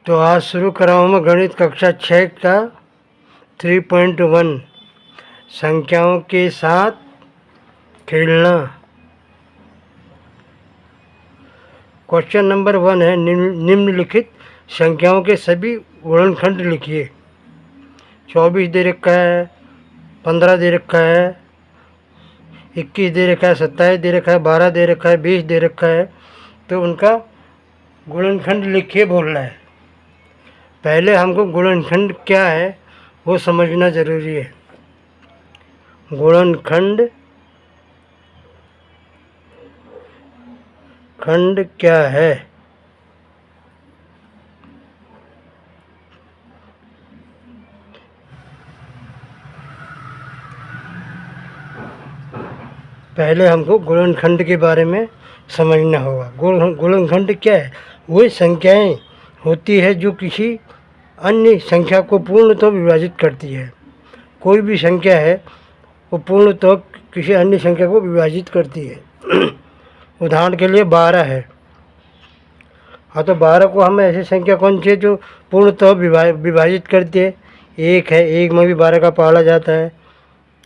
तो आज शुरू कर रहा हूँ मैं गणित कक्षा 6 का 3.1 संख्याओं के साथ खेलना। क्वेश्चन नंबर 1 है निम्नलिखित संख्याओं के सभी गुणनखंड लिखिए। 24 दे रखा है, 15 दे रखा है, 21 दे रखा है, 27 दे रखा है, 12 दे रखा है, 20 दे रखा है। तो उनका गुणनखंड लिखिए बोल रहा है। पहले हमको गुणनखंड क्या है वो समझना ज़रूरी है। गुणनखंड खंड क्या है? पहले हमको गुणनखंड के बारे में समझना होगा। गुणनखंड क्या है? वही संख्याएं होती है जो किसी अन्य संख्या को पूर्णतः विभाजित करती है। कोई भी संख्या है वो पूर्णतः किसी अन्य संख्या को विभाजित करती है। उदाहरण के लिए 12 है। हाँ, तो 12 को हम ऐसी संख्या कौन सी है जो पूर्णतः विभाजित करती है? 1 है। 1 में भी 12 का पहाड़ा जाता है,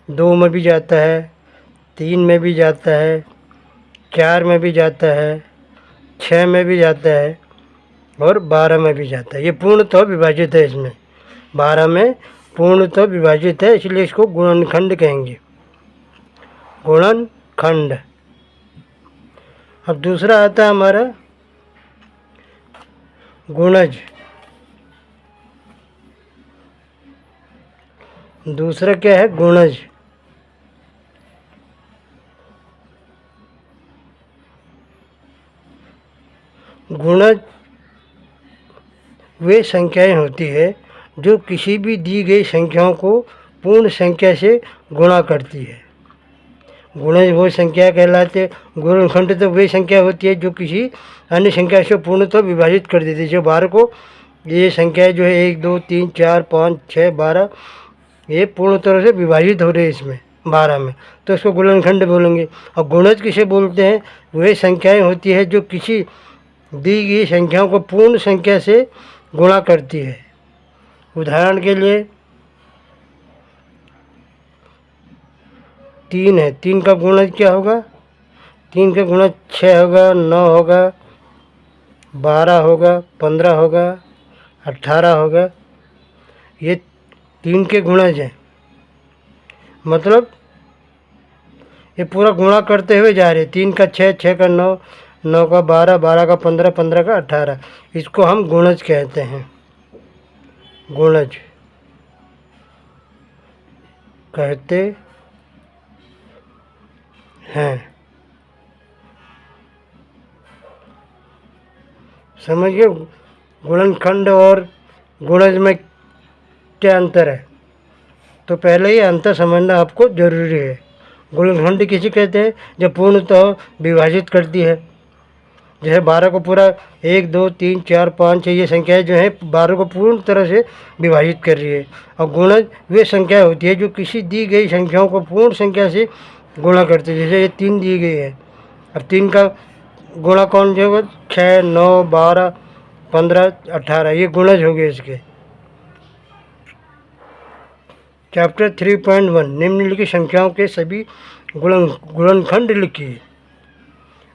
2 में भी जाता है, 3 में भी जाता है, 4 में भी जाता है, 6 में भी जाता है और 12 में भी जाता है। ये पूर्णतः विभाजित है। इसमें 12 में पूर्णतः विभाजित है, इसलिए इसको गुणनखंड कहेंगे। गुणनखंड। अब दूसरा आता है हमारा गुणज। दूसरा क्या है? गुणज। गुणज वे संख्याएं होती है जो किसी भी दी गई संख्याओं को पूर्ण संख्या से गुणा करती है। गुणज वो संख्या कहलाते। गुणनखंड तो वही संख्या होती है जो किसी अन्य संख्या से पूर्णतः विभाजित कर देती है। जो 12 को ये संख्या जो है 1 2 3 4 5 6 12 ये पूर्ण तरह से विभाजित हो रही है इसमें 12 में, तो इसको गुणनखंड बोलेंगे। और गुणज किसे बोलते हैं? वही संख्याएं होती है जो किसी दी गई संख्याओं को पूर्ण संख्या से गुणा करती है। उदाहरण के लिए 3 है। 3 का गुणज क्या होगा? 3 का गुणज 6 होगा, 9 होगा, 12 होगा, 15 होगा, 18 होगा। ये 3 के गुणज हैं। मतलब ये पूरा गुणा करते हुए जा रहे। 3 का 6, 6 का 9, 9 का 12, 12 का 15, 15 का 18। इसको हम गुणज कहते हैं। गुणज कहते हैं। समझिए गुणनखंड और गुणज में क्या अंतर है। तो पहले ही अंतर समझना आपको जरूरी है। गुणनखंड किसे कहते हैं? जब पूर्णतः विभाजित करती है। जैसे 12 को पूरा 1 2 3 4 5 6 ये संख्याएं जो है 12 को पूर्ण तरह से विभाजित कर रही है। और गुणज वे संख्या होती है जो किसी दी गई संख्याओं को पूर्ण संख्या से गुणा करती है। जैसे ये 3 दी गई है। अब 3 का गुणा कौन जो होगा? 6 9 12 15 18 ये गुणज हो गए इसके। चैप्टर 3.1 निम्नलिखित संख्याओं के सभी गुणनखंड लिखिए।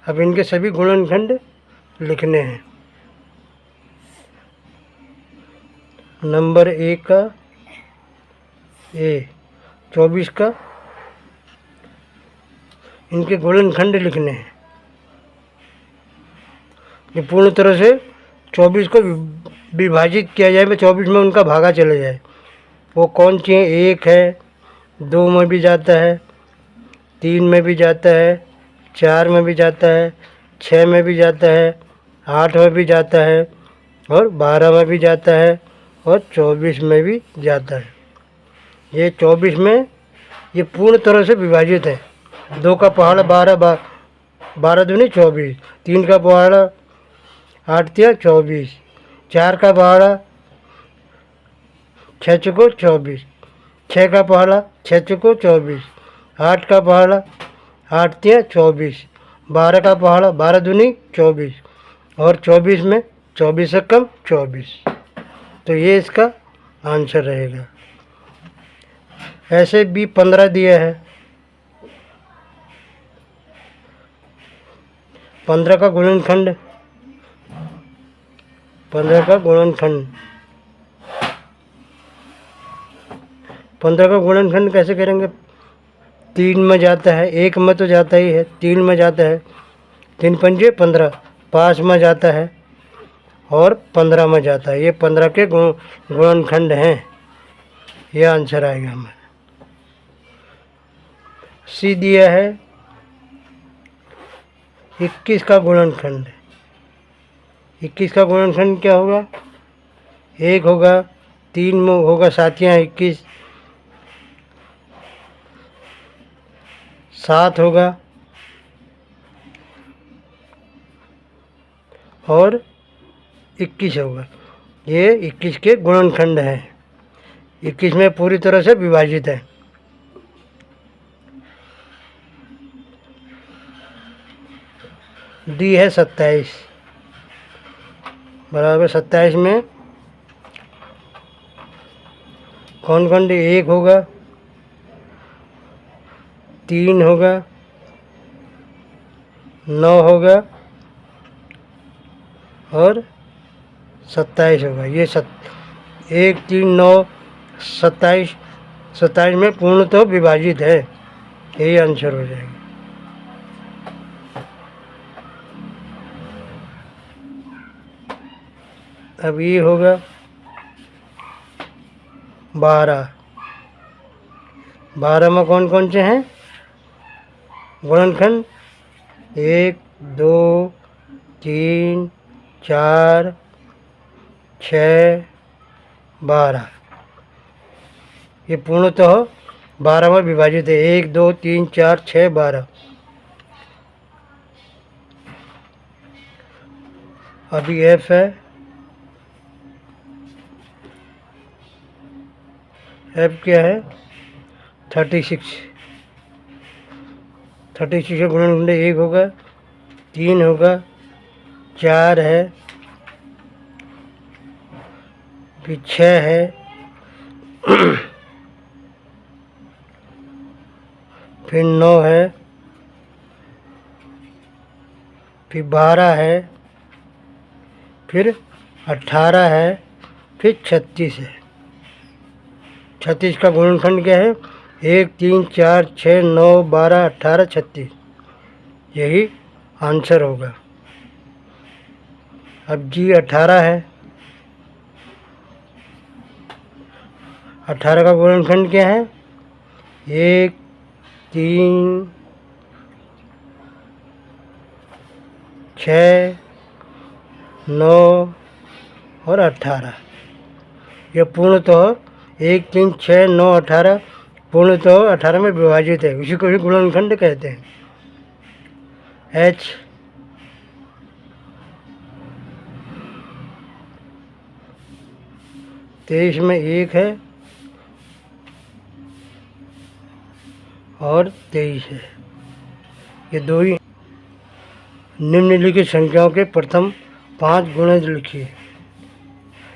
अब इनके सभी गुणनखंड लिखने हैं। नंबर 1 का ए 24 का इनके गुणनखंड लिखने हैं। ये पूर्ण तरह से 24 को विभाजित किया जाए, में 24 में उनका भागा चला जाए। वो कौन सी है? 1 है, 2 में भी जाता है, 3 में भी जाता है, 4 में भी जाता है, 6 में भी जाता है, 8 में भी जाता है और 12 में भी जाता है और 24 में भी जाता है। ये 24 में ये पूर्ण तरह से विभाजित है। 2 का पहाड़ा 12 12 दूनी 24, 3 का पहाड़ा 8 तिया 24, 4 का पहाड़ा 6 चुको 24, 6 का पहाड़ा 6 चुको 24, 8 का पहाड़ा 8 तिया 24, 12 का पहाड़ा 12 दूनी 24 और 24 में 24 से कम 24। तो ये इसका आंसर रहेगा। ऐसे भी 15 दिया है, 15 का गुणनखंड, 15 का गुणनखंड, 15 का गुणनखंड कैसे करेंगे? 3 में जाता है, 1 में तो जाता ही है, 3 में जाता है, 3 पंजे 15, 5 में जाता है और 15 में जाता है। ये 15 के गुणनखंड हैं। ये आंसर आएगा हमारा। सी दिया है 21 का गुणनखंड। 21 का गुणनखंड क्या होगा? 1 होगा, 3 में होगा साथियाँ 21, 7 होगा और 21 होगा। ये 21 के गुणनखंड है। 21 में पूरी तरह से विभाजित है। डी है 27, बराबर 27 में कौन कौन? 1 होगा, 3 होगा, 9 होगा और 27 होगा। ये 1, 3, 9, 27, 27 में पूर्णतः विभाजित है। यही आंसर हो जाएगा। अब ये होगा 12। 12 में कौन कौन से हैं गुणनखंड? 1, 2, 3, 4, 6, 12। ये पूर्णतः 12 में विभाजित है। 1, 2, 3, 4, 6, 12। अभी एफ है, एफ क्या है? 36। 36 का गुणनखंड 1 होगा, 3 होगा, 4 है, फिर 6 है, फिर 9 है, फिर 12 है, फिर 18 है, फिर 36 है। 36 का गुणनखंड क्या है? 1, 3, 4, 6, 9, 12, 18, 36। यही आंसर होगा। अब जी 18 है। 18 का गुणनखंड क्या है? 1, 3, 6, 9 और 18। यह पूर्णतः 1, 3, 6, 9, 18 पूर्णतः 18 में विभाजित है। इसी को ही गुणनखंड कहते हैं। एच 23 में 1 है और 23 है। ये दो ही निम्नलिखित संख्याओं के प्रथम 5 गुणज लिखिए।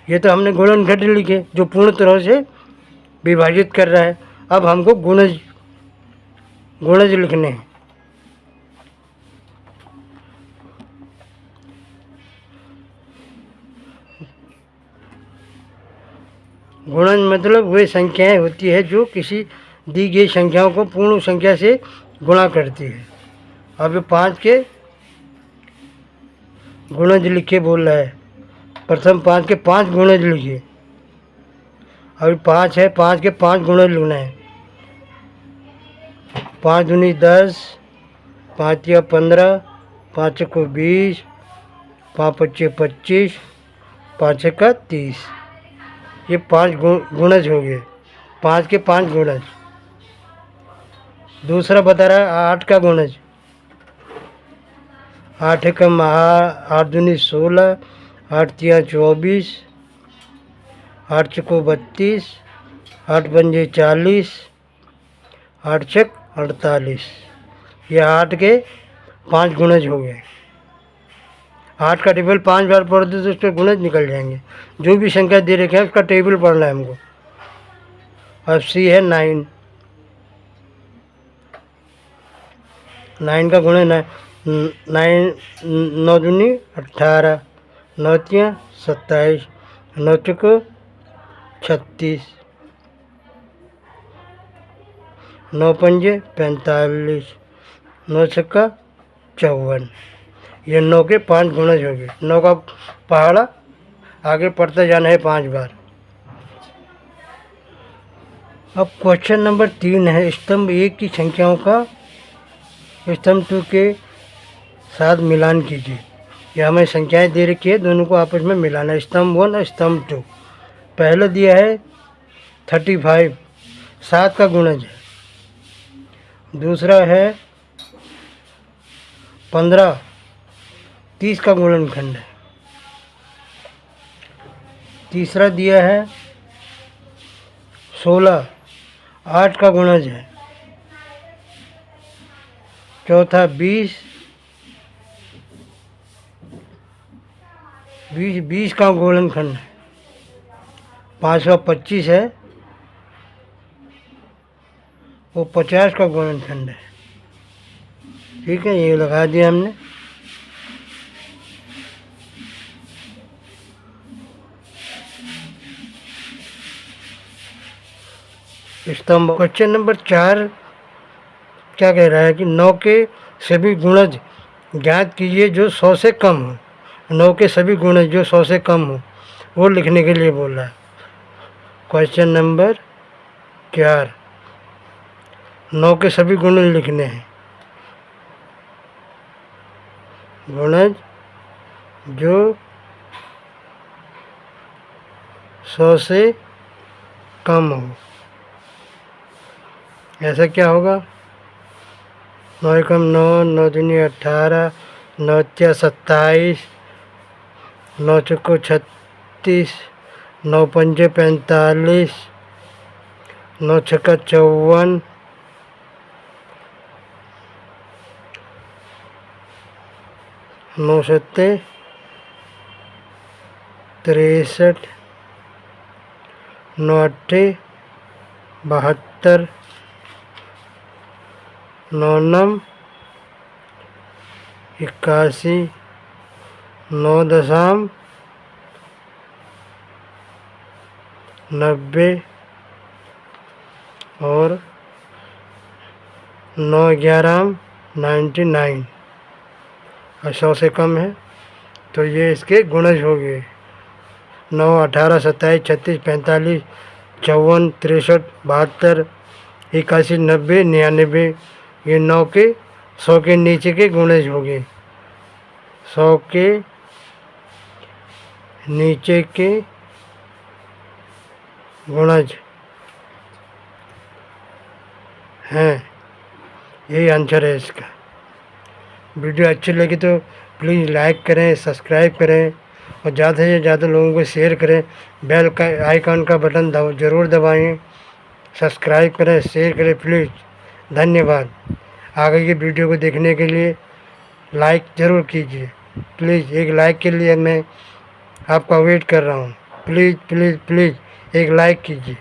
ये तो हमने गुणनखंड लिखे जो पूर्ण तरह से विभाजित कर रहा है। अब हमको गुणज लिखने हैं। गुणज मतलब वे संख्याएं होती है जो किसी दी गई संख्याओं को पूर्ण संख्या से गुणा करती है। अब ये 5 के गुणज लिखे बोल रहा है। प्रथम 5 के 5 गुणज लिखिए। अभी 5 है, 5 के 5 गुणज लिखना है। 5 दूनी 10, 5 या 15, 5 को 20, 5 पच्चे 25, 5 का 30। ये 5 गुणज हो गए। 5 के 5 गुणज। दूसरा बता रहा है 8 का गुणज। 8 कम 8 दूनी 16, 8 तिया 24, 8 चको 32, 8 पंजे 40, 8 छक 48। ये 8 के 5 गुणज हो गए। 8 का टेबल 5 बार पढ़ दो तो उसके गुणज निकल जाएंगे। जो भी संख्या दे रखे हैं उसका टेबल पढ़ना है हमको। अब सी है 9। 9 का गुण है 9 9 दूनी 18, 9 तियाँ 27, 9 चौको 36, 9 पंजे 45, 9 छक्का 54। ये 9 के 5 गुणज हो गए। 9 का पहाड़ा आगे पढ़ते जाना है 5 बार। अब क्वेश्चन नंबर 3 है, स्तंभ 1 की संख्याओं का स्तंभ 2 के साथ मिलान कीजिए। यह हमें संख्याएं दे रखी है, दोनों को आपस में मिलाना है, स्तंभ 1 और स्तंभ 2। पहले दिया है 35, 7 का गुणज है। दूसरा है 15, 30 का गुणनखंड है। तीसरा दिया है 16, 8 का गुणज है। चौथा 20, 20 का गुणनखंड है। पाँचवा 25 है, वो 50 का गुणनखंड है। ठीक है, ये लगा दिया हमने। स्तंभ क्वेश्चन नंबर 4 क्या कह रहा है कि 9 के सभी गुणज ज्ञात कीजिए जो 100 से कम हो। 9 के सभी गुणज जो 100 से कम हो वो लिखने के लिए बोल रहा है। क्वेश्चन नंबर 4, 9 के सभी गुणज लिखने हैं। गुणज जो 100 से कम हो। ऐसा क्या होगा? 9 एकम 9, 9 दूनी 18, 9 तिया 27, 9 चौको 36, 9 पंजे 45, 9 छक्का 54, 9 सत्ते 63, 9 अट्ठे 72, 9 नम 81, 9 दशम 90 और 9 11 99। 100 से कम है तो ये इसके गुणज हो गए। 9, 18, 27, 36, 45, 54, 63, 72, 81, 90, 99। ये 9 के 100 के नीचे के गुणज हो गए। 100 के नीचे के गुणज हैं, यही आंसर है इसका। वीडियो अच्छी लगी तो प्लीज़ लाइक करें, सब्सक्राइब करें और ज़्यादा से ज़्यादा लोगों को शेयर करें। बेल का आइकॉन का बटन ज़रूर दबाएं। सब्सक्राइब करें, शेयर करें प्लीज़। धन्यवाद। आगे की वीडियो को देखने के लिए लाइक ज़रूर कीजिए प्लीज़। एक लाइक के लिए मैं आपका वेट कर रहा हूँ। प्लीज़ प्लीज़ प्लीज़ एक लाइक कीजिए।